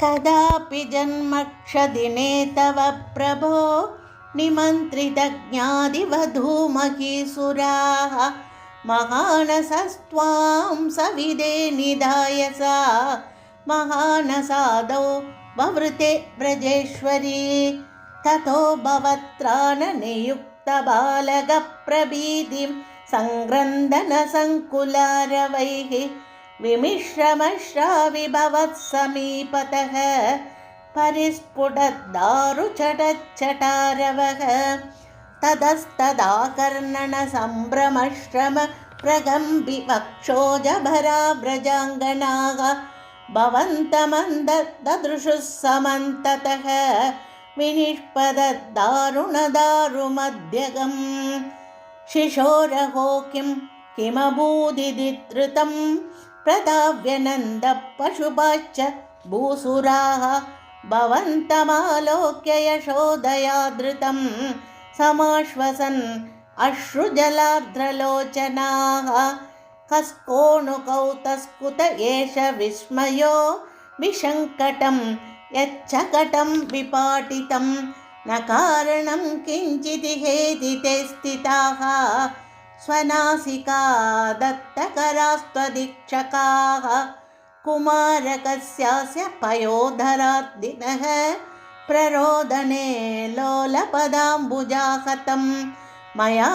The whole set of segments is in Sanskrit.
कदापि जन्मक्षदिने तव प्रभो निमन्त्रितज्ञादिवधूमहीसुराः महानसस्त्वां सविदे निधाय सा महानसादौ ववृते व्रजेश्वरी ततो भवत्राणनियुक्तबालकप्रभीतिं सङ्क्रन्दनसङ्कुलारवैः विमिश्रमश्राविभवत्समीपतः परिस्फुटद्दारुचटच्चटारवः ततस्तदाकर्णनसम्भ्रमश्रम प्रगम्भिवक्षोजभरा व्रजाङ्गनाः भवन्तमन्ददृशुः समन्ततः विनिष्पदद्दारुणदारुमध्यगम् शिशोरहो किमभूदिधृतं प्रदाव्यनन्दपशुपाश्च भूसुराः भवन्तमालोक्य यशोदया धृतं समाश्वसन् अश्रुजलार्द्रलोचनाः कस्कोणुकौतस्कुत एष विस्मयो विशङ्कटं यच्चकटं विपाटितं न कारणं किञ्चिदिहेदिते स्थिताः स्वनासिका दत्तकरास्त्वदीक्षकाः कुमारकस्यास्य पयोधरार्दिनः प्ररोदने लोलपदाम्बुजाहतं मया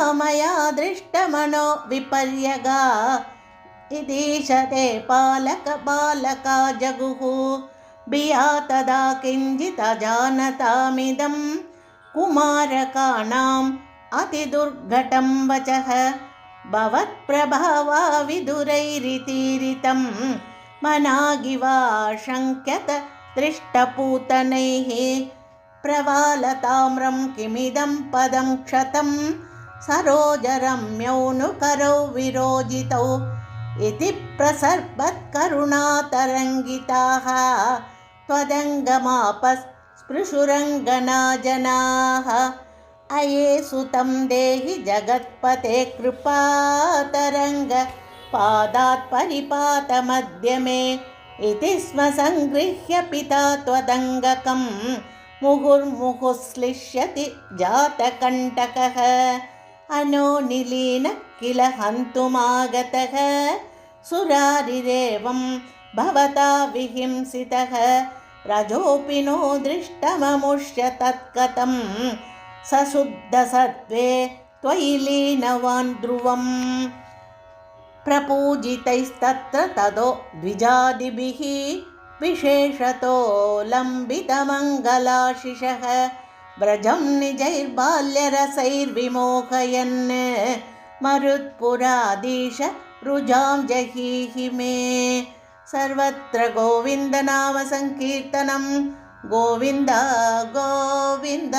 दृष्टमनो विपर्यगा इदीशते पालकबालका जगुः भिया तदा किञ्चिदजानतामिदं कुमारकाणाम् अतिदुर्घटं वचः भवत्प्रभावा विदुरैरितीरितं मनागिवा शङ्क्यत दृष्टपूतनैः प्रवालताम्रं किमिदं पदं क्षतं सरोजरम्यौनुकरौ विरोजितौ इति प्रसर्पत्करुणातरङ्गिताः त्वदङ्गमापस्पृशुरङ्गनाजनाः अये सुतं देहि जगत्पते कृपातरङ्ग पादात् परिपातमध्यमे इति स्म सङ्गृह्य पिता त्वदङ्गकं मुहुर्मुहुश्लिष्यति जातकण्टकः अनोनिलीन किल हन्तुमागतः सुरारिरेवं भवता विहिंसितः रजोऽपि नो दृष्टममुष्य तत्कथं सशुद्धसत्त्वे त्वयि लीनवान् ध्रुवम् प्रपूजितैस्तत्र तदो द्विजादिभिः विशेषतो लम्बितमङ्गलाशिषः व्रजं निजैर्बाल्यरसैर्विमोहयन् मरुत्पुराधीश रुजां जहीहि मे सर्वत्र गोविन्दनाम संकीर्तनं गोविन्द गोविन्द।